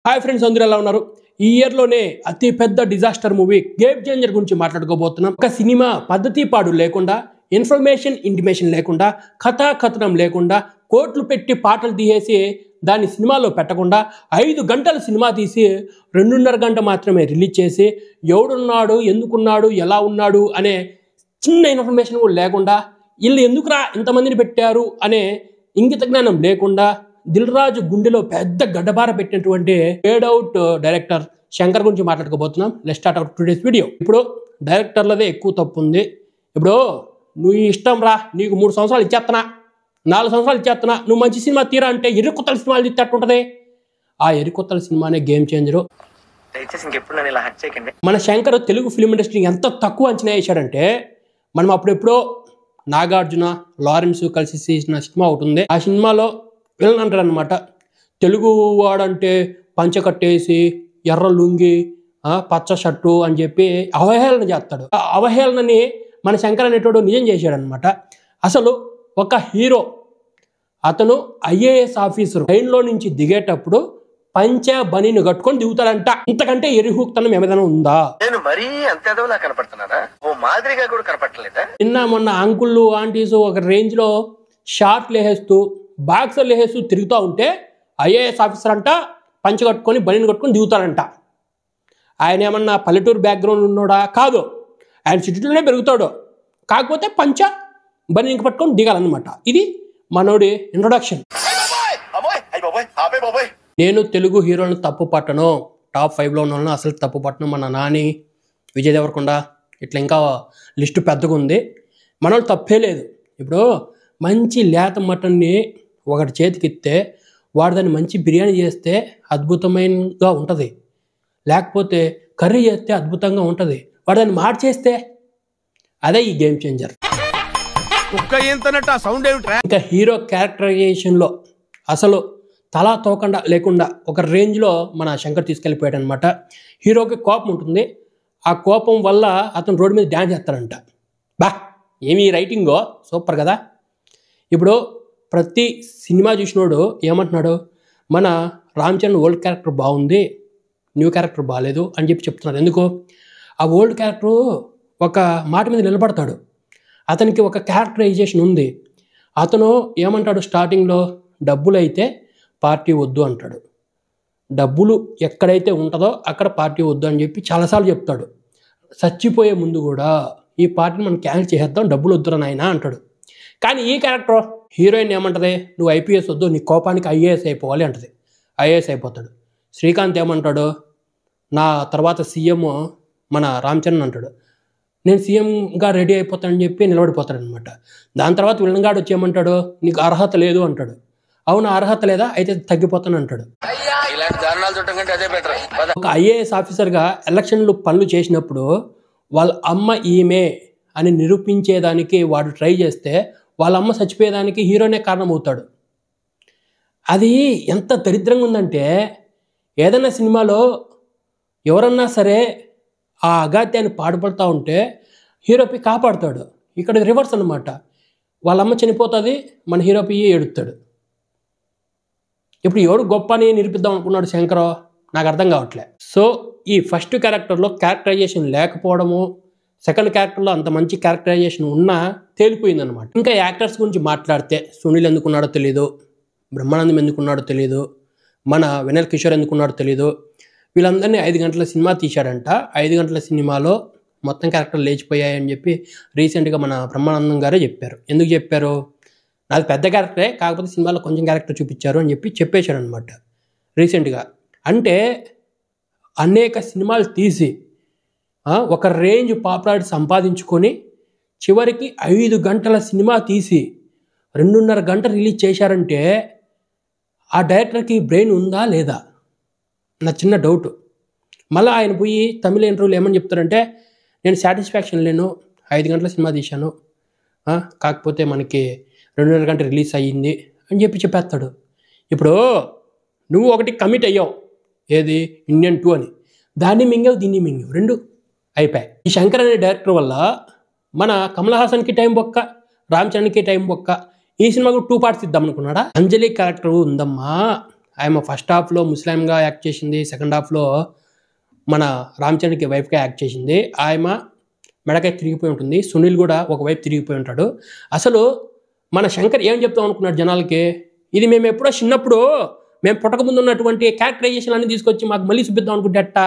Hi friends, అందరూ ఎలా ఉన్నారు? ఈ ఇయర్లోనే అతి పెద్ద డిజాస్టర్ మూవీ గేమ్ చేంజర్ గురించి మాట్లాడుకోబోతున్నాం. ఒక సినిమా పద్ధతి పాడు లేకుండా, ఇన్ఫర్మేషన్ ఇంటిమేషన్ లేకుండా, కథనం లేకుండా, కోట్లు పెట్టి పాటలు తీసేసి దాన్ని సినిమాలో పెట్టకుండా 5 గంటల సినిమా తీసి 2.5 గంట మాత్రమే రిలీజ్ చేసి ఎవడున్నాడు, ఎందుకున్నాడు, ఎలా ఉన్నాడు అనే చిన్న ఇన్ఫర్మేషన్ కూడా లేకుండా, వీళ్ళు ఎందుకురా ఇంతమందిని పెట్టారు అనే ఇంగిత జ్ఞానం లేకుండా దిల్ రాజు గుండెలో పెద్ద గడ్డబార పెట్టినటువంటి ఫేడ్ అవుట్ డైరెక్టర్ శంకర్ గురించి మాట్లాడుకోబోతున్నాం. Let's start our today's video. ఇప్పుడు డైరెక్టర్లదే ఎక్కువ తప్పు ఉంది. ఇప్పుడు నువ్వు ఇష్టం రా, నీకు 3 సంవత్సరాలు ఇచ్చేస్తున్నా, 4 సంవత్సరాలు ఇచ్చేస్తున్నా, నువ్వు మంచి సినిమా తీరా అంటే ఎర్రికొత్తల సినిమాలు తీసేటట్టుంటది. ఆ ఎర్రికొత్తల సినిమానే గేమ్ చేంజరు. మన శంకర్ తెలుగు ఫిల్మ్ ఇండస్ట్రీని ఎంత తక్కువ అంచనా వేశాడంటే, మనం అప్పుడెప్పుడో నాగార్జున లారెన్స్ కలిసి చేసిన సినిమా ఒకటి ఉంది. ఆ సినిమాలో విలన్ అంటారు అనమాట. తెలుగు వాడంటే పంచ కట్టేసి ఎర్ర లుంగి పచ్చ షర్టు అని చెప్పి అవహేళన చేస్తాడు. ఆ అవహేళనని మన శంకర్ అనేటోడు నిజం చేశాడనమాట. అసలు ఒక హీరో అతను ఐఏఎస్ ఆఫీసర్ ట్రైన్లో నుంచి దిగేటప్పుడు పంచ బనీను కట్టుకొని దిగుతాడంట. ఇంతకంటే ఎరిహూక్తనం ఏమైనా ఉందా? నేను మరీ అంత ఎదవలా కనపడుతున్నారా? ఓ మాదిరిగా కూడా కనపడలేదా? నిన్న మొన్న అంకుళ్ళు ఆంటీస్ ఒక రేంజ్ లో షార్ట్లు వేసేస్తూ బాక్సర్లు వేసేస్తూ తిరుగుతూ ఉంటే ఐఏఎస్ ఆఫీసర్ అంట పంచ కట్టుకొని బనీను కట్టుకొని దిగుతాడంట. ఆయన ఏమన్నా పల్లెటూరు బ్యాక్గ్రౌండ్ ఉన్నాడా? కాదు, ఆయన సిటీలోనే పెరుగుతాడు. కాకపోతే పంచ బనీను పట్టుకొని దిగాలన్నమాట. ఇది మనోడి ఇంట్రొడక్షన్. నేను తెలుగు హీరోలను తప్పు పట్టను, టాప్ 5లో ఉన్న వాళ్ళని అసలు తప్పు పట్టను. మన నాని, విజయ్ దేవరకొండ, ఇట్లా ఇంకా లిస్టు పెద్దగా ఉంది. మన వాళ్ళు తప్పే లేదు. ఇప్పుడు మంచి లేత మటన్ని ఒకటి చేతికిస్తే వాడు దాన్ని మంచి బిర్యానీ చేస్తే అద్భుతమైనగా ఉంటుంది, లేకపోతే కర్రీ చేస్తే అద్భుతంగా ఉంటుంది. వాడు దాన్ని మార్చేస్తే అదే ఈ గేమ్ చేంజర్. ఇంకా హీరో క్యారెక్టరైజేషన్లో అసలు తలా తోకుండా లేకుండా ఒక రేంజ్లో మన శంకర్ తీసుకెళ్ళిపోయాడు అనమాట. హీరోకి కోపం ఉంటుంది. ఆ కోపం వల్ల అతను రోడ్డు మీద డ్యాన్స్ చేస్తాడంట. బా ఏమి రైటింగో సూపర్ కదా. ఇప్పుడు ప్రతి సినిమా చూసినోడు ఏమంటున్నాడు, మన రామ్ చరణ్ ఓల్డ్ క్యారెక్టర్ బాగుంది, న్యూ క్యారెక్టర్ బాగాలేదు అని చెప్పి చెప్తున్నారు. ఎందుకు? ఆ ఓల్డ్ క్యారెక్టరు ఒక మాట మీద నిలబడతాడు. అతనికి ఒక క్యారెక్టరైజేషన్ ఉంది. అతను ఏమంటాడు స్టార్టింగ్లో, డబ్బులు అయితే పార్టీ వద్దు అంటాడు. డబ్బులు ఎక్కడైతే ఉంటుందో అక్కడ పార్టీ వద్దు అని చెప్పి చాలాసార్లు చెప్తాడు. చచ్చిపోయే ముందు కూడా ఈ పార్టీని మనం క్యాన్సిల్ చేసేద్దాం, డబ్బులు వద్దురా నాయనా అంటాడు. కానీ ఈ క్యారెక్టర్ హీరోయిన్ ఏమంటుంది, నువ్వు ఐపీఎస్ వద్దు, నీ కోపానికి ఐఏఎస్ అయిపోవాలి అంటది. ఐఏఎస్ అయిపోతాడు. శ్రీకాంత్ ఏమంటాడు, నా తర్వాత సీఎం మన రామ్ చరణ్ అంటాడు, నేను సీఎంగా రెడీ అయిపోతానని చెప్పి నిలబడిపోతాడు అనమాట. దాని తర్వాత విలన్గాడు వచ్చి ఏమంటాడు, నీకు అర్హత లేదు అంటాడు. అవును, అర్హత లేదా, అయితే తగ్గిపోతాను అంటాడు. ఒక ఐఏఎస్ ఆఫీసర్గా ఎలక్షన్లు పనులు చేసినప్పుడు వాళ్ళ అమ్మ ఈమె అని నిరూపించేదానికి వాడు ట్రై చేస్తే వాళ్ళ అమ్మ చచ్చిపోయేదానికి హీరోనే కారణం అవుతాడు. అది ఎంత దరిద్రంగా ఉందంటే, ఏదైనా సినిమాలో ఎవరన్నా సరే ఆ అగాత్యాన్ని పాడుపడుతూ ఉంటే హీరోపై కాపాడుతాడు. ఇక్కడ రివర్స్ అనమాట. వాళ్ళ అమ్మ చనిపోతుంది, మన హీరోపై ఏడుస్తాడు. ఇప్పుడు ఎవడు గొప్ప అని నిరూపిద్దాం అనుకున్నాడు శంకరో, నాకు అర్థం కావట్లే. సో ఈ ఫస్ట్ క్యారెక్టర్లో క్యారెక్టరైజేషన్ లేకపోవడము, సెకండ్ క్యారెక్టర్లో అంత మంచి క్యారెక్టరైజేషన్ ఉన్నా తేలిపోయిందనమాట. ఇంకా యాక్టర్స్ గురించి మాట్లాడితే సునీల్ ఎందుకున్నాడో తెలీదు, బ్రహ్మానందం ఎందుకున్నాడో తెలీదు, మన వెనల్ కిషోర్ ఎందుకున్నాడో తెలీదు. వీళ్ళందరినీ 5 గంటల సినిమా తీశాడంట. 5 గంటల సినిమాలో మొత్తం క్యారెక్టర్లు లేచిపోయాయని చెప్పి రీసెంట్గా మన బ్రహ్మానందం గారే చెప్పారు. ఎందుకు చెప్పారు? నాది పెద్ద క్యారెక్టరే, కాకపోతే సినిమాలో కొంచెం క్యారెక్టర్ చూపించారు అని చెప్పి చెప్పేశాడు అనమాట రీసెంట్గా. అంటే అనేక సినిమాలు తీసి ఒక రేంజ్ పాపులారిటీ సంపాదించుకొని చివరికి 5 గంటల సినిమా తీసి 2.5 గంట రిలీజ్ చేశారంటే ఆ డైరెక్టర్కి బ్రెయిన్ ఉందా లేదా నా చిన్న డౌట్. మళ్ళీ ఆయన పోయి తమిళ ఇంటర్వ్యూలో ఏమని చెప్తారంటే, నేను సాటిస్ఫాక్షన్ లేను, 5 గంటల సినిమా తీశాను, కాకపోతే మనకి 2.5 గంట రిలీజ్ అయ్యింది అని చెప్పి చెప్పేస్తాడు. ఇప్పుడు నువ్వు ఒకటి కమిట్ అయ్యావు, ఏది ఇండియన్ 2 అని, దాన్ని మింగావు దీన్ని మింగావు, 2 అయిపోయాయి. ఈ శంకర్ అనే డైరెక్టర్ వల్ల మన కమల్ హాసన్కి టైం బొక్క, రామ్ చరణ్కి టైం బొక్క. ఈ సినిమాకు 2 పార్ట్స్ ఇద్దాం అనుకున్నాడా? అంజలి క్యారెక్టర్ ఉందమ్మా, ఆమె ఫస్ట్ హాఫ్లో ముస్లింగా యాక్ట్ చేసింది, సెకండ్ హాఫ్లో మన రామ్ చరణ్కి వైఫ్గా యాక్ట్ చేసింది. ఆమె మెడకాయ తిరిగిపోయి ఉంటుంది, సునీల్ కూడా ఒకవైపు తిరిగిపోయి ఉంటాడు. అసలు మన శంకర్ ఏం చెప్తాం అనుకున్నాడు జనాలకి, ఇది మేము ఎప్పుడో చిన్నప్పుడు మేము పుట్టకముందు ఉన్నటువంటి క్యారెక్టరైజేషన్ అన్ని తీసుకొచ్చి మాకు మళ్ళీ చూపిద్దాం అనుకుంటే అట్టా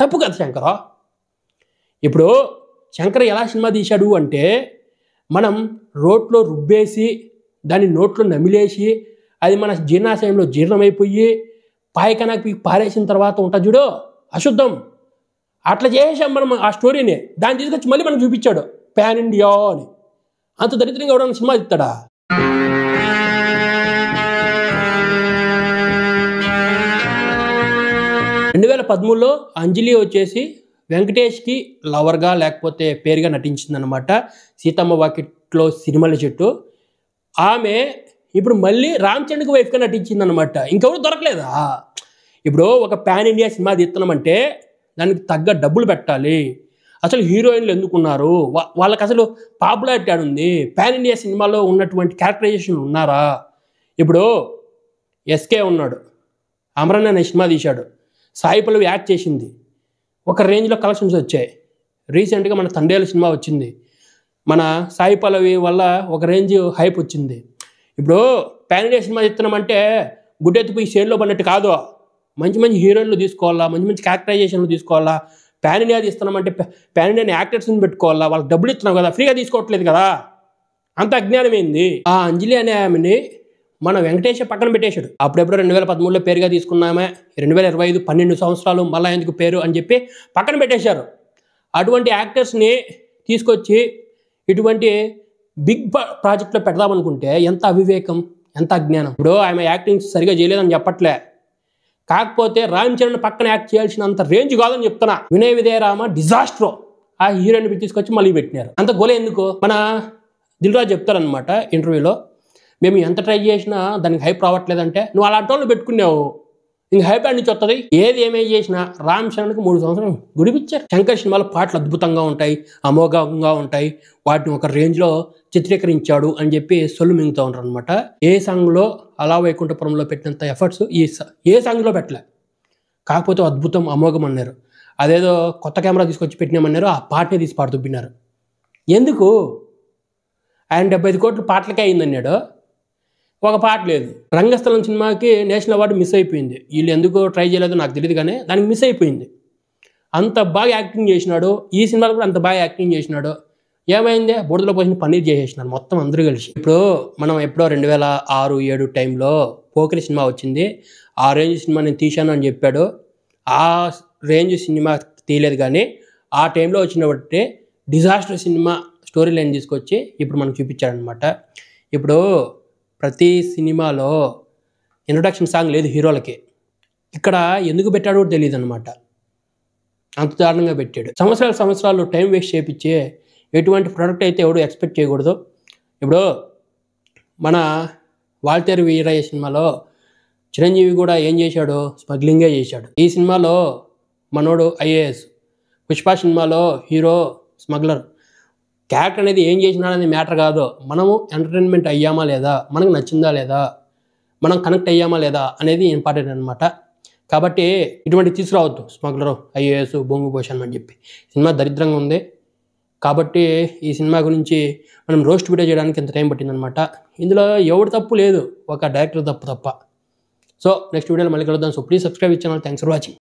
తప్పు కదా శంకర్. ఇప్పుడు శంకర్ ఎలా సినిమా తీశాడు అంటే, మనం రోట్లో రుబ్బేసి దాన్ని నోట్లో నమిలేసి అది మన జీర్ణాశయంలో జీర్ణమైపోయి పాయకనాకి పారేసిన తర్వాత ఉంటుంది చూడు అశుద్ధం, అట్లా చేసాం మనం ఆ స్టోరీని. దాన్ని తీసుకొచ్చి మళ్ళీ మనకు చూపించాడు పాన్ ఇండియా అని. అంత దరిద్రంగా ఎవడన్నా సినిమా ఇస్తాడా? రెండు 2013లో అంజలి వచ్చేసి వెంకటేష్కి లవర్గా లేకపోతే పేరుగా నటించిందనమాట. సీతమ్మ వాకిట్లో సినిమాల చెట్టు. ఆమె ఇప్పుడు మళ్ళీ రామ్ చరణ్కి వైఫ్గా నటించిందనమాట. ఇంకెవరు దొరకలేదా? ఇప్పుడు ఒక పాన్ ఇండియా సినిమా తీస్తున్నామంటే దానికి తగ్గ డబ్బులు పెట్టాలి. అసలు హీరోయిన్లు ఎందుకున్నారు, వాళ్ళకి అసలు పాపులారిటీ ఉంది, పాన్ ఇండియా సినిమాలో ఉన్నటువంటి క్యారెక్టరైజేషన్ ఉన్నారా? ఇప్పుడు ఎస్కే ఉన్నాడు, అమరన్ అనే సినిమా తీశాడు, సాయి పల్లవి యాక్ట్ చేసింది, ఒక రేంజ్లో కలెక్షన్స్ వచ్చాయి. రీసెంట్గా మన తండేలు సినిమా వచ్చింది, మన సాయి పల్లవి వల్ల ఒక రేంజ్ హైప్ వచ్చింది. ఇప్పుడు పాన్ ఇండియా సినిమా తీస్తున్నామంటే గుడ్డెత్తిపోయి షేర్లో పడినట్టు కాదు. మంచి మంచి హీరోయిన్లు తీసుకోవాలా, మంచి మంచి క్యారెక్టరైజేషన్లు తీసుకోవాలా. పాన్ ఇండియా తీస్తున్నామంటే పాన్ ఇండియన్ యాక్టర్స్ని పెట్టుకోవాలా. వాళ్ళకి డబ్బులు ఇస్తున్నాం కదా, ఫ్రీగా తీసుకోవట్లేదు కదా. అంత అజ్ఞానమైంది. ఆ అంజలి అనే ఆమెని మన వెంకటేష్ పక్కన పెట్టేశాడు. అప్పుడెప్పుడు 2013లో పేరుగా తీసుకున్నామే, 2025 12 సంవత్సరాలు మళ్ళీ ఎందుకు పేరు అని చెప్పి పక్కన పెట్టేశారు. అటువంటి యాక్టర్స్ని తీసుకొచ్చి ఇటువంటి బిగ్ ప్రాజెక్ట్లో పెడదామనుకుంటే ఎంత అవివేకం, ఎంత అజ్ఞానం. ఇప్పుడు ఆమె యాక్టింగ్ సరిగా చేయలేదని చెప్పట్లే, కాకపోతే రామ్ చరణ్ పక్కన యాక్ట్ చేయాల్సినంత రేంజ్ కాదని చెప్తున్నా. వినయ విజయరామ డిజాస్టర్. ఆ హీరోయిన్ తీసుకొచ్చి మళ్ళీ పెట్టినారు. అంత గోలే ఎందుకు? మన దిల్ రాజు చెప్తారనమాట ఇంటర్వ్యూలో, మేము ఎంత ట్రై చేసినా దానికి హైప్ రావట్లేదంటే, నువ్వు అలాంటి వాళ్ళు పెట్టుకున్నావు, ఇంక హైప్ అన్ని వస్తుంది. ఏది ఏమై చేసినా రామ్ చరణ్కి 3 సంవత్సరాలు గుడిపిచ్చారు. శంకర్ సినిమాలో పాటలు అద్భుతంగా ఉంటాయి, అమోఘంగా ఉంటాయి, వాటిని ఒక రేంజ్లో చిత్రీకరించాడు అని చెప్పి సొల్లు మింగుతూ ఉంటారు అనమాట. ఏ సాంగ్లో అలా వైకుంఠపురంలో పెట్టినంత ఎఫర్ట్స్ ఏ సాంగ్లో పెట్టలే, కాకపోతే అద్భుతం అమోఘం అన్నారు. అదేదో కొత్త కెమెరా తీసుకొచ్చి పెట్టినామన్నారు, ఆ పాటనే తీసి పాట దుబ్బినారు. ఎందుకు? ఆయన 75 కోట్లు పాటలకే అయిందన్నాడు, ఒక పాట లేదు. రంగస్థలం సినిమాకి నేషనల్ అవార్డు మిస్ అయిపోయింది. వీళ్ళు ఎందుకు ట్రై చేయలేదో నాకు తెలియదు, కానీ దానికి మిస్ అయిపోయింది. అంత బాగా యాక్టింగ్ చేసినాడు. ఈ సినిమాలో కూడా అంత బాగా యాక్టింగ్ చేసినాడు. ఏమైంది? బుడదలో పోసిన పన్నీర్ చేసేసినారు మొత్తం అందరూ కలిసి. ఇప్పుడు మనం ఎప్పుడో 2006-7 టైంలో పోకిరి సినిమా వచ్చింది. ఆ రేంజ్ సినిమా నేను తీశాను అని చెప్పాడు. ఆ రేంజ్ సినిమా తీయలేదు, కానీ ఆ టైంలో వచ్చినబట్టి డిజాస్టర్ సినిమా స్టోరీ లైన్ తీసుకొచ్చి ఇప్పుడు మనకు చూపించాడనమాట. ఇప్పుడు ప్రతి సినిమాలో ఇంట్రొడక్షన్ సాంగ్ లేదు హీరోలకి. ఇక్కడ ఎందుకు పెట్టాడో కూడా తెలియదు అనమాట. అంత దారుణంగా పెట్టాడు. సంవత్సరాలు టైం వేస్ట్ చేయించి ఎటువంటి ప్రోడక్ట్ అయితే ఎవడు ఎక్స్పెక్ట్ చేయకూడదు. ఇప్పుడు మన వాల్తేరు వీరయ్య సినిమాలో చిరంజీవి కూడా ఏం చేశాడు? స్మగ్లింగే చేశాడు. ఈ సినిమాలో మనోడు ఐఏఎస్. పుష్ప సినిమాలో హీరో స్మగ్లర్. క్యారెక్టర్ అనేది ఏం చేసినా అనేది మ్యాటర్ కాదు, మనము ఎంటర్టైన్మెంట్ అయ్యామా లేదా, మనకు నచ్చిందా లేదా, మనం కనెక్ట్ అయ్యామా లేదా అనేది ఇంపార్టెంట్ అనమాట. కాబట్టి ఇటువంటి తీసుకురావద్దు స్మగ్లరు, ఐఏఎస్, బొంగు పోషణం అని చెప్పి. సినిమా దరిద్రంగా ఉంది. కాబట్టి ఈ సినిమా గురించి మనం రోస్ట్ వీడియో చేయడానికి ఎంత టైం పట్టిందనమాట. ఇందులో ఎవడు తప్పు లేదు, ఒక డైరెక్టర్ తప్ప. సో నెక్స్ట్ వీడియోలో మళ్ళీ కలుద్దాం. So please subscribe channel. Thanks for watching.